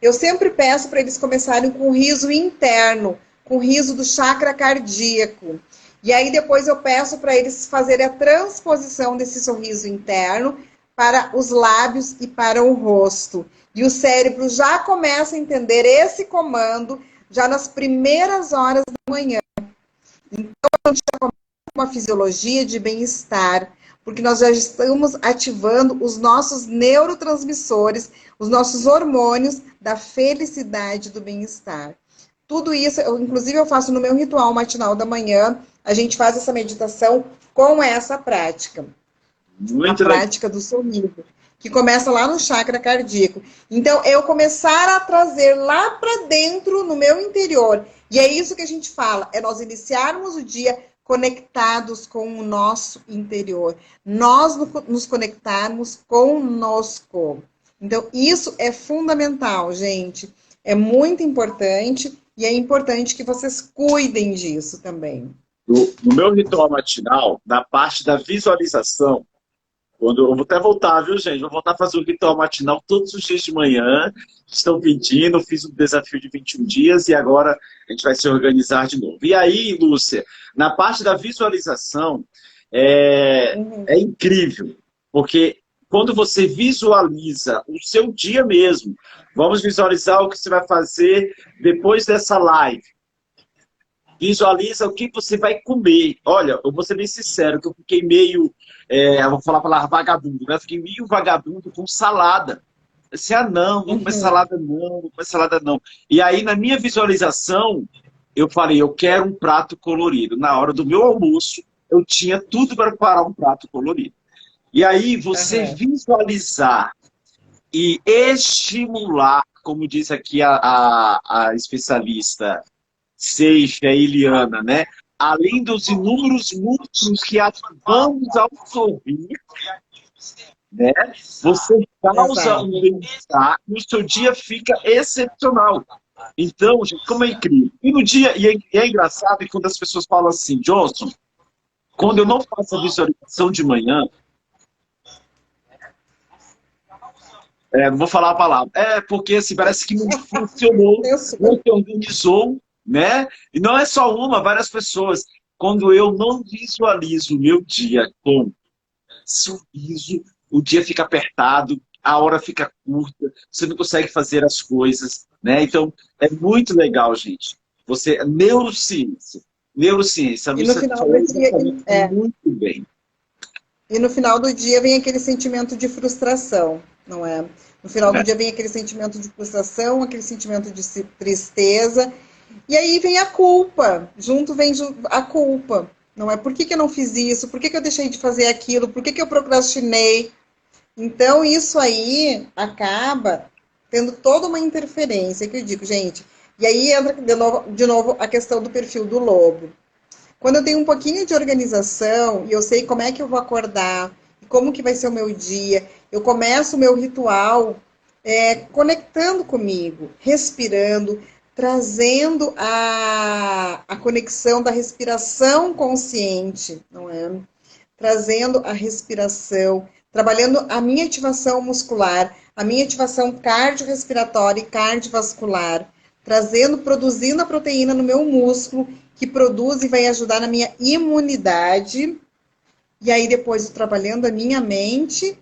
eu sempre peço para eles começarem com o riso interno, com o riso do chakra cardíaco. E aí depois eu peço para eles fazerem a transposição desse sorriso interno para os lábios e para o rosto. E o cérebro já começa a entender esse comando já nas primeiras horas da manhã. Então a gente já começa com uma fisiologia de bem-estar, porque nós já estamos ativando os nossos neurotransmissores, os nossos hormônios da felicidade, do bem-estar. Tudo isso, inclusive eu faço no meu ritual matinal da manhã, a gente faz essa meditação com essa prática. Muito a prática do sorriso, que começa lá no chakra cardíaco. Então, eu começar a trazer lá para dentro, no meu interior. E é isso que a gente fala, é nós iniciarmos o dia conectados com o nosso interior. Nós nos conectarmos conosco. Então, isso é fundamental, gente. É muito importante e é importante que vocês cuidem disso também. No meu ritual matinal, na parte da visualização, quando eu vou até voltar, viu, gente? Vou voltar a fazer o ritual matinal todos os dias de manhã. Estão pedindo, fiz um desafio de 21 dias e agora a gente vai se organizar de novo. E aí, Lúcia, na parte da visualização, é incrível, porque quando você visualiza o seu dia mesmo, vamos visualizar o que você vai fazer depois dessa live. Visualiza o que você vai comer. Olha, eu vou ser bem sincero, que eu fiquei meio, eu vou falar a palavra vagabundo, né? Eu fiquei meio vagabundo com salada. Eu disse, não, vou comer salada não, vou comer salada não. E aí, na minha visualização, eu falei, eu quero um prato colorido. Na hora do meu almoço, eu tinha tudo para preparar um prato colorido. E aí, você visualizar e estimular, como diz aqui a especialista Seixa, a Eliana, né? Além dos inúmeros músculos que ativamos ao sorrir, né? Você causa um bem-estar e o seu dia fica excepcional. Então, gente, como é incrível. E no dia, e é engraçado quando as pessoas falam assim, Johnson, quando eu não faço a visualização de manhã, não vou falar a palavra, porque assim, parece que não funcionou, não se organizou, né? E não é só uma, várias pessoas. Quando eu não visualizo o meu dia com sorriso, o dia fica apertado, a hora fica curta, você não consegue fazer as coisas, né? Então, é muito legal, gente. Você, neurociência, a E no Lúcia final falou do dia, exatamente muito bem. e no final do dia vem aquele sentimento de frustração, não é? No final do Né? dia vem aquele sentimento de frustração, aquele sentimento de tristeza, e aí vem a culpa, junto vem a culpa, não é? Por que que eu não fiz isso? Por que que eu deixei de fazer aquilo? Por que que eu procrastinei? Então, isso aí acaba tendo toda uma interferência, que eu digo, gente. E aí entra de novo a questão do perfil do lobo. Quando eu tenho um pouquinho de organização e eu sei como é que eu vou acordar, como que vai ser o meu dia, eu começo o meu ritual conectando comigo, respirando, trazendo a conexão da respiração consciente, não é? Trazendo a respiração, trabalhando a minha ativação muscular, a minha ativação cardiorrespiratória e cardiovascular, trazendo, produzindo a proteína no meu músculo, que produz e vai ajudar na minha imunidade. E aí depois trabalhando a minha mente,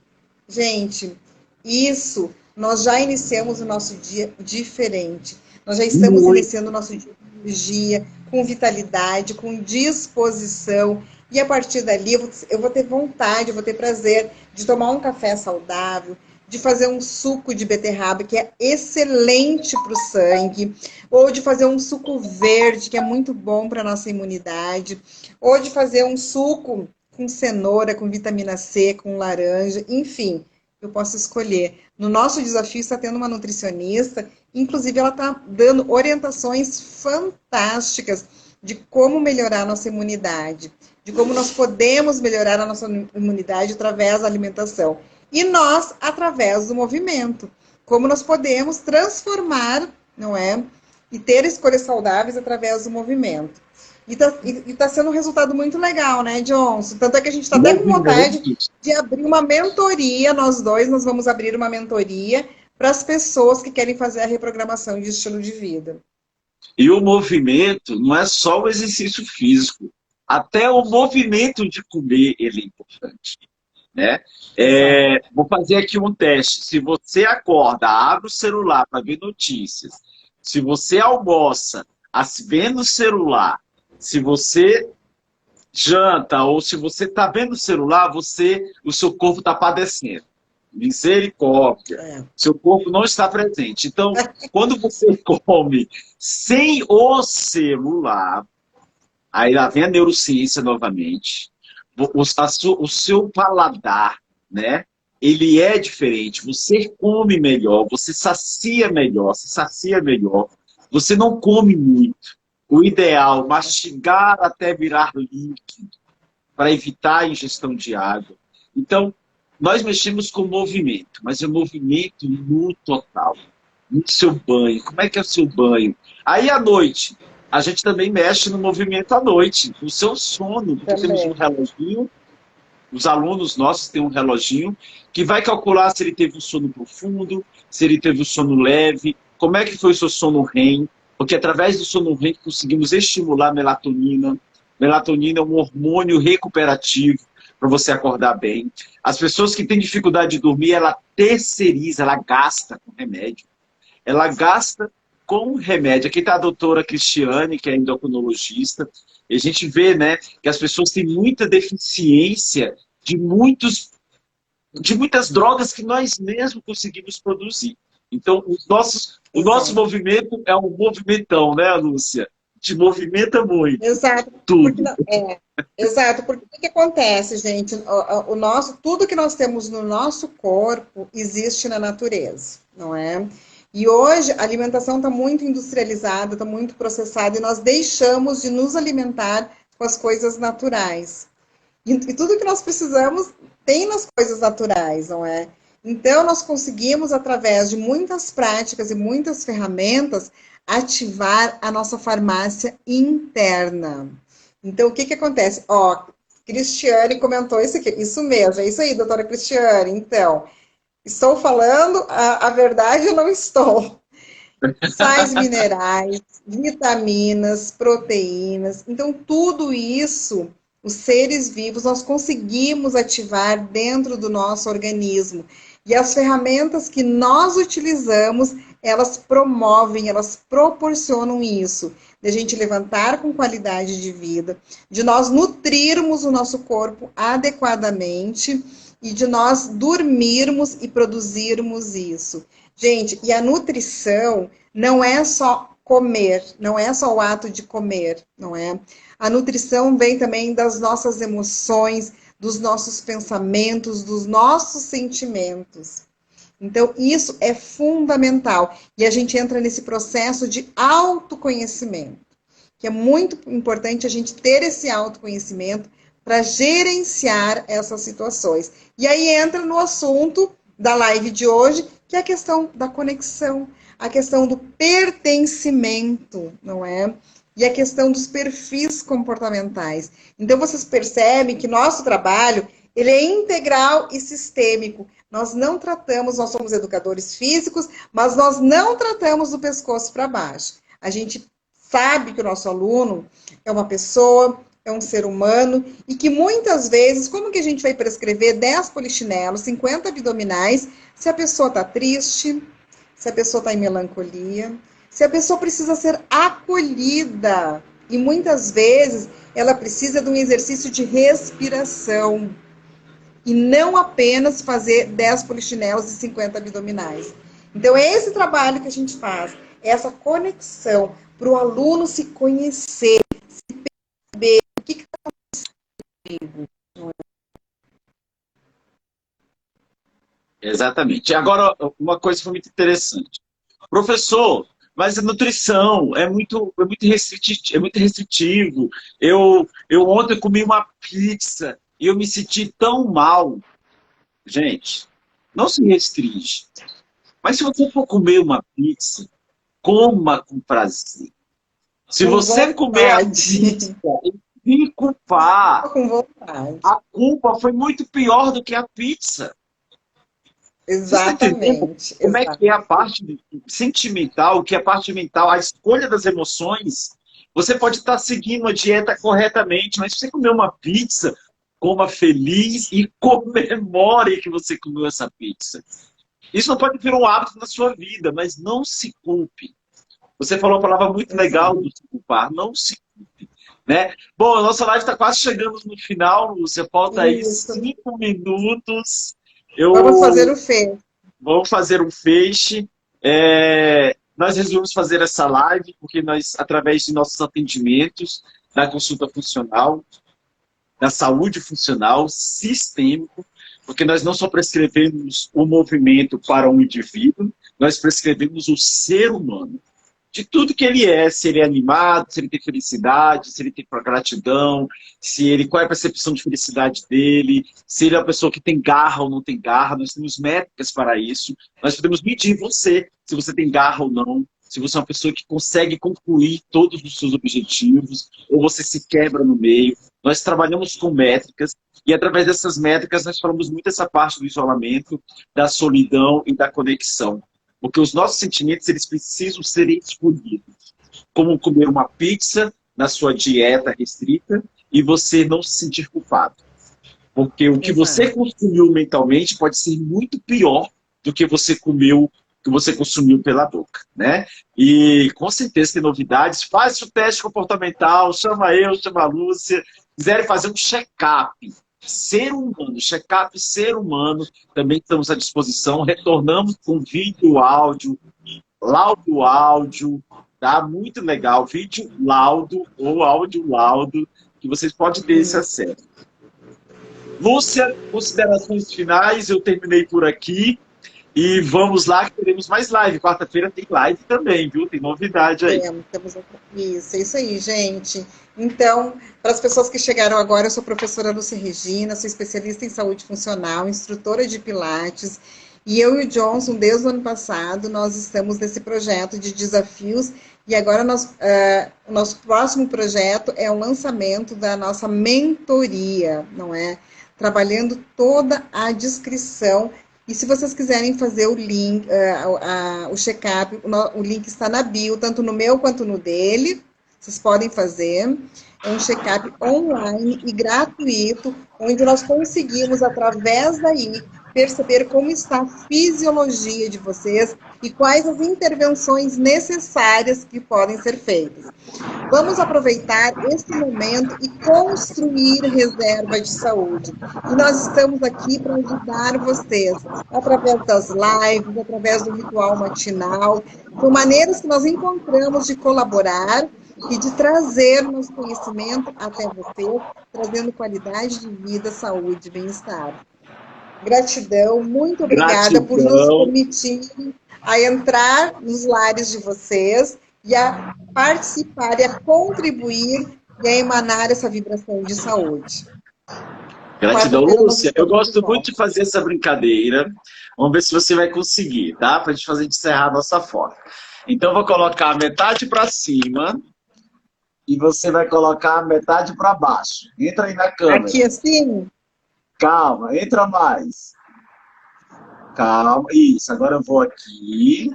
gente, isso nós já iniciamos o nosso dia diferente. Nós já estamos Muito. iniciando o nosso dia com energia, com vitalidade, com disposição. E a partir dali eu vou ter vontade, eu vou ter prazer de tomar um café saudável, de fazer um suco de beterraba, que é excelente para o sangue, ou de fazer um suco verde, que é muito bom para a nossa imunidade, ou de fazer um suco com cenoura, com vitamina C, com laranja, enfim, eu posso escolher. No nosso desafio está tendo uma nutricionista, inclusive ela está dando orientações fantásticas de como melhorar a nossa imunidade, de como nós podemos melhorar a nossa imunidade através da alimentação. E nós, através do movimento. Como nós podemos transformar, não é? E ter escolhas saudáveis através do movimento. E tá sendo um resultado muito legal, né, Johnson? Tanto é que a gente está até com vontade de abrir uma mentoria, nós dois, nós vamos abrir uma mentoria para as pessoas que querem fazer a reprogramação de estilo de vida. E o movimento não é só o exercício físico, até o movimento de comer ele é importante. Né? Vou fazer aqui um teste. Se você acorda, abre o celular para ver notícias, se você almoça vendo o celular, se você janta ou se você está vendo o celular, o seu corpo está padecendo. Misericórdia. Seu corpo não está presente. Então, quando você come sem o celular, aí lá vem a neurociência novamente, o seu paladar, né? Ele é diferente. Você come melhor, você sacia melhor, Você não come muito. O ideal, mastigar até virar líquido, para evitar a ingestão de água. Então, nós mexemos com o movimento, mas é movimento no total. No seu banho. Como é que é o seu banho? Aí, à noite, a gente também mexe no movimento à noite, no seu sono, porque temos um reloginho, os alunos nossos têm um reloginho, que vai calcular se ele teve um sono profundo, se ele teve um sono leve, como é que foi o seu sono REM, porque através do sono REM conseguimos estimular a melatonina. Melatonina é um hormônio recuperativo para você acordar bem. As pessoas que têm dificuldade de dormir, ela terceiriza, ela gasta com remédio. Ela gasta com remédio. Aqui está a doutora Cristiane, que é endocrinologista, e a gente vê, né, que as pessoas têm muita deficiência de muitas drogas que nós mesmos conseguimos produzir. Então, o nosso movimento é um movimentão, né, Lúcia? Te movimenta muito. Exato. Tudo. Exato, porque o que acontece, gente? Tudo que nós temos no nosso corpo existe na natureza, não é? E hoje a alimentação está muito industrializada, está muito processada, e nós deixamos de nos alimentar com as coisas naturais. E tudo que nós precisamos tem nas coisas naturais, não é? Então, nós conseguimos, através de muitas práticas e muitas ferramentas, ativar a nossa farmácia interna. Então, o que acontece? Cristiane comentou isso aqui. Isso mesmo, é isso aí, doutora Cristiane. Então, estou falando a verdade ou não estou? Sais minerais, vitaminas, proteínas. Então, tudo isso os seres vivos, nós conseguimos ativar dentro do nosso organismo. E as ferramentas que nós utilizamos, elas promovem, elas proporcionam isso, de a gente levantar com qualidade de vida, de nós nutrirmos o nosso corpo adequadamente e de nós dormirmos e produzirmos isso. Gente, e a nutrição não é só comer, não é só o ato de comer, não é? A nutrição vem também das nossas emoções, dos nossos pensamentos, dos nossos sentimentos. Então, isso é fundamental. E a gente entra nesse processo de autoconhecimento, que é muito importante a gente ter esse autoconhecimento para gerenciar essas situações. E aí entra no assunto da live de hoje, que é a questão da conexão, a questão do pertencimento, não é? E a questão dos perfis comportamentais. Então, vocês percebem que nosso trabalho, ele é integral e sistêmico. Nós não tratamos, nós somos educadores físicos, mas nós não tratamos do pescoço para baixo. A gente sabe que o nosso aluno é uma pessoa, é um ser humano, e que muitas vezes, como que a gente vai prescrever 10 polichinelos, 50 abdominais, se a pessoa está triste, se a pessoa está em melancolia, se a pessoa precisa ser acolhida. E muitas vezes ela precisa de um exercício de respiração. E não apenas fazer 10 polichinelos e 50 abdominais. Então, é esse trabalho que a gente faz, é essa conexão para o aluno se conhecer, se perceber o que está acontecendo. Exatamente. Agora, uma coisa que foi muito interessante. Professor, mas a nutrição é muito restritivo. Eu ontem comi uma pizza e eu me senti tão mal. Gente, não se restringe. Mas se você for comer uma pizza, coma com prazer. Se Com você comer a pizza vontade. e se culpar, Com vontade. a culpa foi muito pior do que a pizza. Você está entendendo Exatamente. como é que é a Exatamente. parte sentimental, que é a parte mental, a escolha das emoções? Você pode estar seguindo a dieta corretamente, mas se você comer uma pizza, coma feliz e comemore que você comeu essa pizza. Isso não pode virar um hábito na sua vida, mas não se culpe. Você falou uma palavra muito legal Exato. do se culpar, não se culpe. Né? Bom, a nossa live está quase chegando no final, Lúcia. Falta aí Isso. 5 minutos. Vamos Eu fazer o fê. Vamos fazer um feixe. Nós resolvemos fazer essa live porque nós, através de nossos atendimentos, da consulta funcional, da saúde funcional, sistêmico, porque nós não só prescrevemos o movimento para um indivíduo, nós prescrevemos o ser humano. De tudo que ele é, se ele é animado, se ele tem felicidade, se ele tem gratidão, qual é a percepção de felicidade dele, se ele é uma pessoa que tem garra ou não tem garra, nós temos métricas para isso. Nós podemos medir você, se você tem garra ou não, se você é uma pessoa que consegue concluir todos os seus objetivos, ou você se quebra no meio. Nós trabalhamos com métricas, e através dessas métricas nós falamos muito essa parte do isolamento, da solidão e da conexão. Porque os nossos sentimentos, eles precisam ser escolhidos. Como comer uma pizza na sua dieta restrita e você não se sentir culpado. Porque o que você Exato. consumiu mentalmente pode ser muito pior do que você comeu, que você consumiu pela boca, né? E com certeza tem novidades. Faz o teste comportamental, chama eu, chama a Lúcia. Quiserem fazer um check-up. Ser humano, check-up ser humano, também estamos à disposição. Retornamos com vídeo, áudio, tá? Muito legal. Vídeo laudo ou áudio laudo, que vocês podem ter esse acesso. Lúcia, considerações finais, eu terminei por aqui. E vamos lá, que teremos mais live. Quarta-feira tem live também, viu? Tem novidade aí. Isso, é isso aí, gente. Então, para as pessoas que chegaram agora, eu sou a professora Lúcia Regina, sou especialista em saúde funcional, instrutora de Pilates, e eu e o Johnson, desde o ano passado, nós estamos nesse projeto de desafios, e agora o nosso próximo projeto é o lançamento da nossa mentoria, não é? Trabalhando toda a descrição. E se vocês quiserem fazer o link, o check-up, o link está na bio, tanto no meu quanto no dele, vocês podem fazer. É um check-up online e gratuito, onde nós conseguimos, através daí, perceber como está a fisiologia de vocês e quais as intervenções necessárias que podem ser feitas. Vamos aproveitar esse momento e construir reserva de saúde. E nós estamos aqui para ajudar vocês, através das lives, através do ritual matinal. São maneiras que nós encontramos de colaborar e de trazer nosso conhecimento até vocês, trazendo qualidade de vida, saúde e bem-estar. Gratidão, muito obrigada por nos permitirem a entrar nos lares de vocês e a participar e a contribuir e a emanar essa vibração de saúde. Gratidão, Lúcia. Eu gosto muito de fazer essa brincadeira. Vamos ver se você vai conseguir, tá? Para a gente fazer encerrar a nossa foto. Então, eu vou colocar a metade para cima e você vai colocar a metade para baixo. Entra aí na câmera. Aqui assim? Calma, entra mais. Calma, isso. Agora eu vou aqui.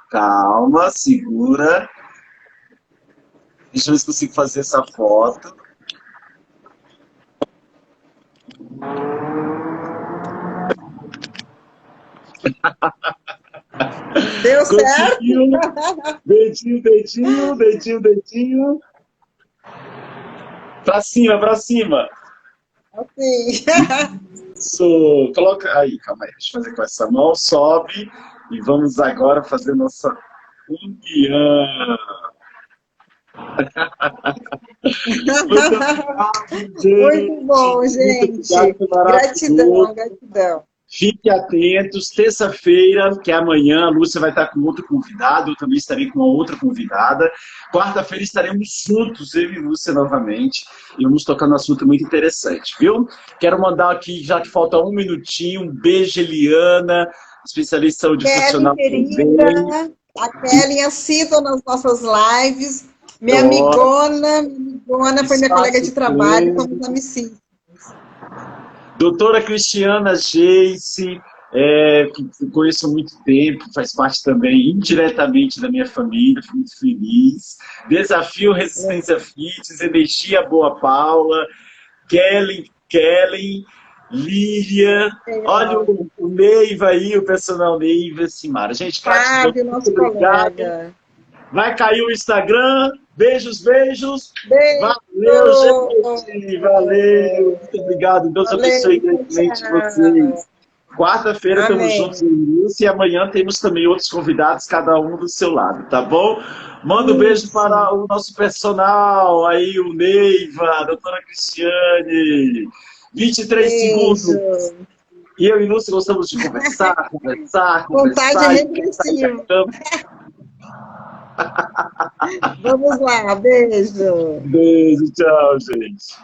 Calma, segura. Deixa eu ver se consigo fazer essa foto. Deu certo? Dedinho, dedinho, dedinho, dedinho. Pra cima, pra cima. Assim. Isso. Coloca aí, calma aí. Deixa eu fazer com essa mão. Sobe. E vamos agora fazer nossa união. Muito bom, gente. Gratidão, gratidão. Fiquem atentos, terça-feira, que é amanhã, a Lúcia vai estar com outro convidado, eu também estarei com uma outra convidada. Quarta-feira estaremos juntos, eu e Lúcia novamente, e vamos tocar num assunto muito interessante, viu? Quero mandar aqui, já que falta um minutinho, um beijo, Eliana, especialista de funcional também. A Kelly assista nas nossas lives. Minha amigona foi minha colega de trabalho, somos amicíssimos. Doutora Cristiana Geice, que conheço há muito tempo, faz parte também indiretamente da minha família, fui muito feliz. Desafio Resistência Fitness, Energia Boa Paula, Kelly, Lília, olha o Neiva aí, o personal Neiva, Simara. Gente, nosso colega. Vai cair o Instagram. Beijos, beijos. Beijo. Valeu, gente. Valeu. Muito obrigado. Deus abençoe grandemente vocês. Quarta-feira estamos juntos em Lúcia e amanhã temos também outros convidados, cada um do seu lado, tá bom? Manda um beijo para o nosso personal, aí o Neiva, a doutora Cristiane. 23 segundos. E eu e Lúcia gostamos de conversar. Vontade regressiva. Vamos lá, beijo. Beijo, tchau, gente.